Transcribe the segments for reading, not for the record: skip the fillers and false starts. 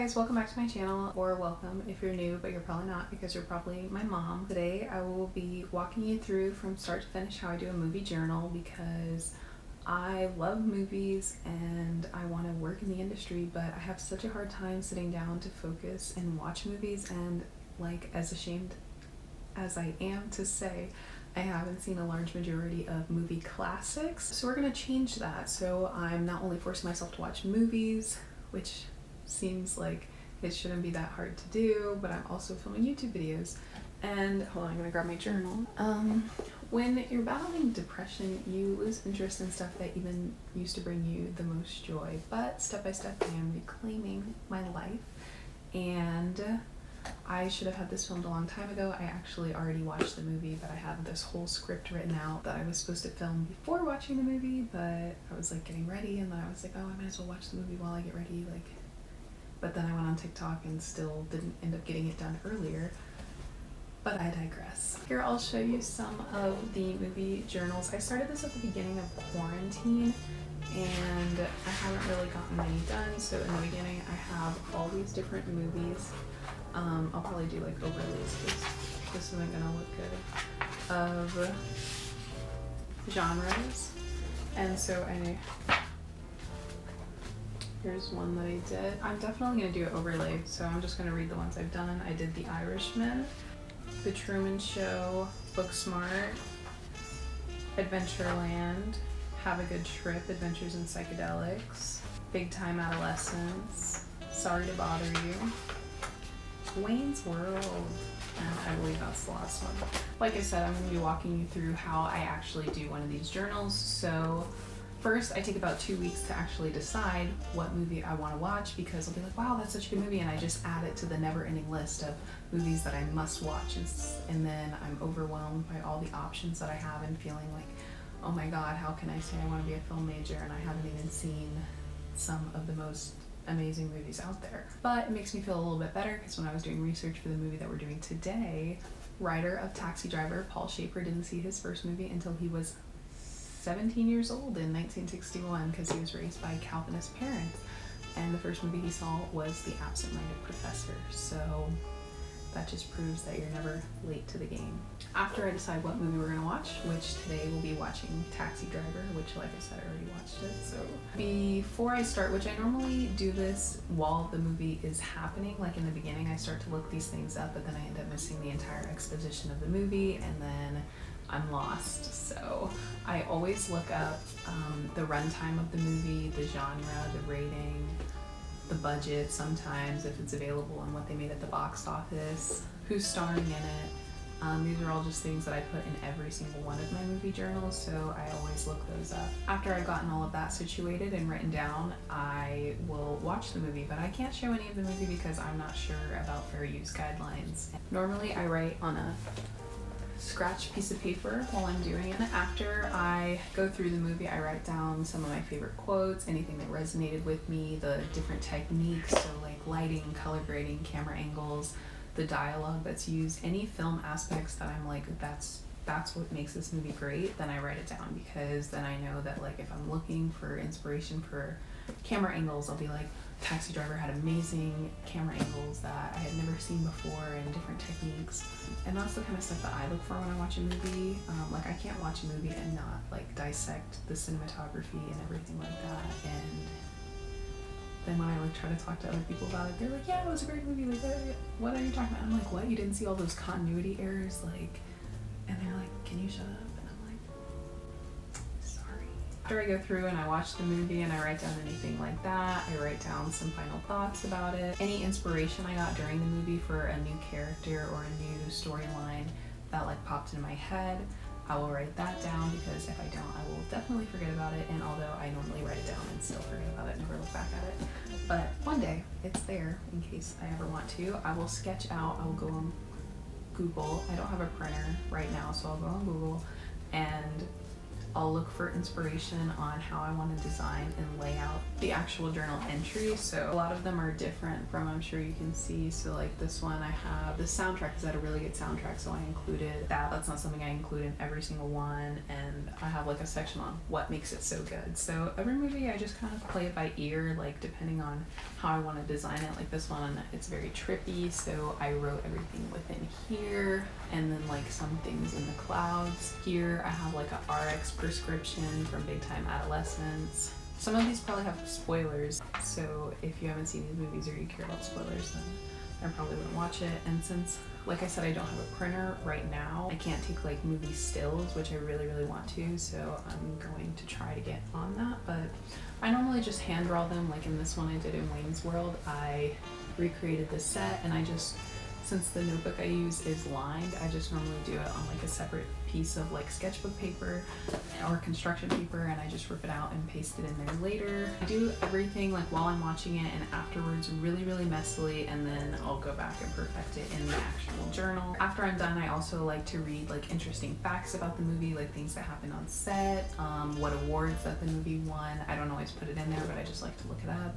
guys, welcome back to my channel, or welcome if you're new, but you're probably not because you're probably my mom. Today I will be walking you through from start to finish how I do a movie journal because I love movies and I want to work in the industry, but I have such a hard time sitting down to focus and watch movies, and like, as ashamed as I am to say, I haven't seen a large majority of movie classics. So we're gonna change that. So I'm not only forcing myself to watch movies, which seems like it shouldn't be that hard to do, but I'm also filming YouTube videos. And hold on, I'm gonna grab my journal. When you're battling depression, you lose interest in stuff that even used to bring you the most joy. But step by step, I am reclaiming my life, and I should have had this filmed a long time ago. I actually already watched the movie, but I have this whole script written out that I was supposed to film before watching the movie, but I was like getting ready, and then I was like, oh, I might as well watch the movie while I get ready. But then I went on TikTok and still didn't end up getting it done earlier. But I digress. Here I'll show you some of the movie journals. I started this at the beginning of quarantine, and I haven't really gotten many done. So in the beginning, I have all these different movies. I'll probably do like overlays because this isn't gonna look good, of genres. And so here's one that I did. I'm definitely gonna do an overlay, so I'm just gonna read the ones I've done. I did The Irishman, The Truman Show, Booksmart, Adventureland, Have a Good Trip, Adventures in Psychedelics, Big Time Adolescence, Sorry to Bother You, Wayne's World, and I believe that's the last one. Like I said, I'm going to be walking you through how I actually do one of these journals. So first, I take about 2 weeks to actually decide what movie I want to watch, because I'll be like, wow, that's such a good movie, and I just add it to the never-ending list of movies that I must watch, and then I'm overwhelmed by all the options that I have and feeling like, oh my god, how can I say I want to be a film major and I haven't even seen some of the most amazing movies out there. But it makes me feel a little bit better because when I was doing research for the movie that we're doing today, writer of Taxi Driver, Paul Schaefer, didn't see his first movie until he was 17 years old in 1961 because he was raised by Calvinist parents, and the first movie he saw was The Absent-Minded Professor. So that just proves that you're never late to the game. After I decide what movie we're gonna watch, which today we'll be watching Taxi Driver, which, like I said, I already watched it. So before I start, which I normally do this while the movie is happening, like in the beginning I start to look these things up, but then I end up missing the entire exposition of the movie, and then I'm lost. So I always look up the runtime of the movie, the genre, the rating, the budget, sometimes if it's available, and what they made at the box office, who's starring in it. These are all just things that I put in every single one of my movie journals, so I always look those up. After I've gotten all of that situated and written down, I will watch the movie, but I can't show any of the movie because I'm not sure about fair use guidelines. Normally I write on a scratch piece of paper while I'm doing it. After I go through the movie, I write down some of my favorite quotes, anything that resonated with me, the different techniques, so like lighting, color grading, camera angles, the dialogue that's used, any film aspects that I'm like, that's what makes this movie great, then I write it down, because then I know that, like, if I'm looking for inspiration for camera angles, I'll be like, Taxi Driver had amazing camera angles that I had never seen before, and different techniques. And that's the kind of stuff that I look for when I watch a movie. Like, I can't watch a movie and not like dissect the cinematography and everything like that. And then when I like try to talk to other people about it, they're like, yeah, it was a great movie, like, what are you talking about? I'm like, what, you didn't see all those continuity errors? Like, and they're like, can you shut up? And I'm like, sorry. After I go through and I watch the movie and I write down anything like that, I write down some final thoughts about it. Any inspiration I got during the movie for a new character or a new storyline that like popped in my head, I will write that down, because if I don't, I will definitely forget about it. And although I normally write it down and still forget about it, never look back at it, but one day it's there in case I ever want to. I will sketch out, I will go on Google. I don't have a printer right now, so I'll go on Google and I'll look for inspiration on how I want to design and lay out the actual journal entry. So a lot of them are different from, I'm sure you can see. So like this one, I have the soundtrack, because I had a really good soundtrack, so I included that. That's not something I include in every single one. And I have like a section on what makes it so good. So every movie I just kind of play it by ear, like depending on how I want to design it. Like this one, it's very trippy, so I wrote everything within here, and then like some things in the clouds. Here I have like a RX prescription from Big Time Adolescence. Some of these probably have spoilers, so if you haven't seen these movies or you care about spoilers, then I probably wouldn't watch it. And since, like I said, I don't have a printer right now, I can't take like movie stills, which I really, really want to, so I'm going to try to get on that. But I normally just hand draw them. Like in this one I did in Wayne's World, I recreated the set, and I just, since the notebook I use is lined, I just normally do it on like a separate piece of like sketchbook paper or construction paper, and I just rip it out and paste it in there later. I do everything like while I'm watching it and afterwards really, really messily, and then I'll go back and perfect it in the actual journal. After I'm done, I also like to read like interesting facts about the movie, like things that happened on set, what awards that the movie won. I don't always put it in there, but I just like to look it up.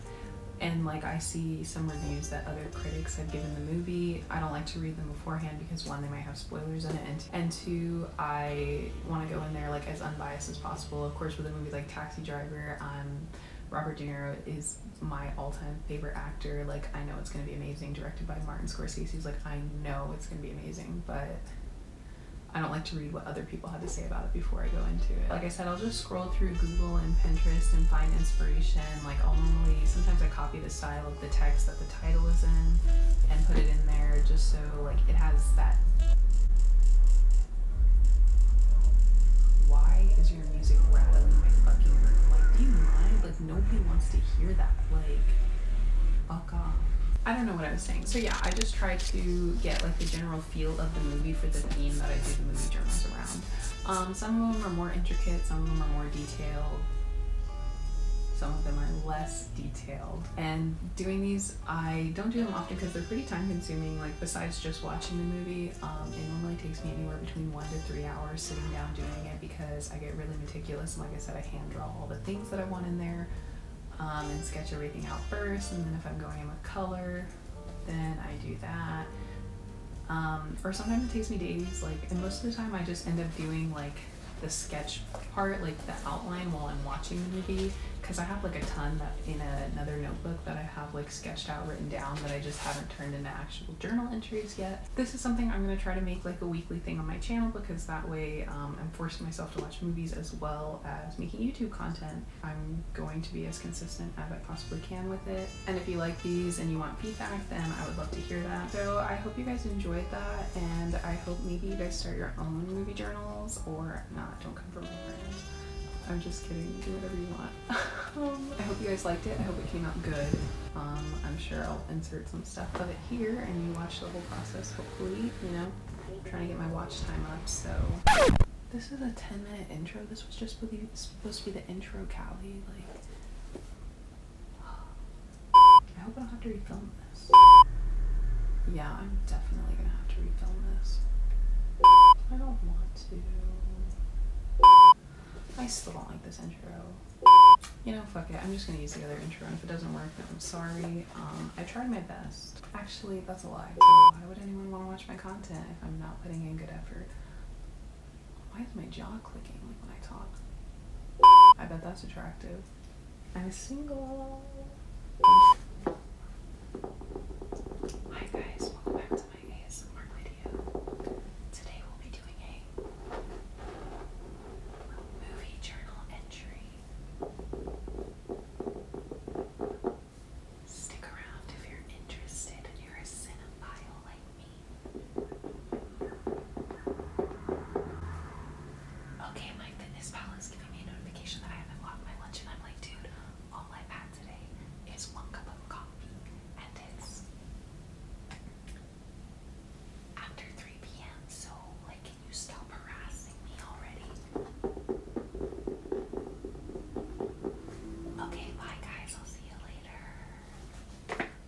And like I see some reviews that other critics have given the movie. I don't like to read them beforehand because one, they might have spoilers in it, and two, I want to go in there like as unbiased as possible. Of course, with a movie like Taxi Driver, Robert De Niro is my all-time favorite actor. Like I know it's going to be amazing. Directed by Martin Scorsese. Like I know it's going to be amazing, but I don't like to read what other people have to say about it before I go into it. Like I said, I'll just scroll through Google and Pinterest and find inspiration. Like I'll normally, sometimes I copy the style of the text that the title is in and put it in there just so like it has that. Why is your music rattling my fucking room? Like, do you mind? Like nobody wants to hear that. Like, fuck off. I don't know what I was saying. So yeah, I just try to get like the general feel of the movie for the theme that I do the movie journals around. Some of them are more intricate, some of them are more detailed, some of them are less detailed. And doing these, I don't do them often because they're pretty time consuming. Like besides just watching the movie, it normally takes me anywhere between 1 to 3 hours sitting down doing it because I get really meticulous. And like I said, I hand draw all the things that I want in there. And sketch everything out first, and then if I'm going in with color, then I do that. Or sometimes it takes me days, like, and most of the time I just end up doing like the sketch part, like the outline while I'm watching the movie, because I have like a ton that in another notebook that I have like sketched out, written down, that I just haven't turned into actual journal entries yet. This is something I'm going to try to make like a weekly thing on my channel, because that way I'm forcing myself to watch movies as well as making YouTube content. I'm going to be as consistent as I possibly can with it. And if you like these and you want feedback, then I would love to hear that. So I hope you guys enjoyed that, and I hope maybe you guys start your own movie journals, or not, don't come from my friends. I'm just kidding, do whatever you want. I hope you guys liked it. I hope it came out good. I'm sure I'll insert some stuff of it here and you watch the whole process, hopefully, you know. I'm trying to get my watch time up, so. This is a 10-minute intro. This was just supposed to be the intro, Callie. Like, I hope I don't have to refilm this. Yeah, I'm definitely gonna have to refilm this. I don't want to. I still don't like this intro. You know, fuck it. I'm just gonna use the other intro, and if it doesn't work, then I'm sorry. I tried my best. Actually, that's a lie. So why would anyone want to watch my content if I'm not putting in good effort? Why is my jaw clicking like when I talk? I bet that's attractive. I'm single.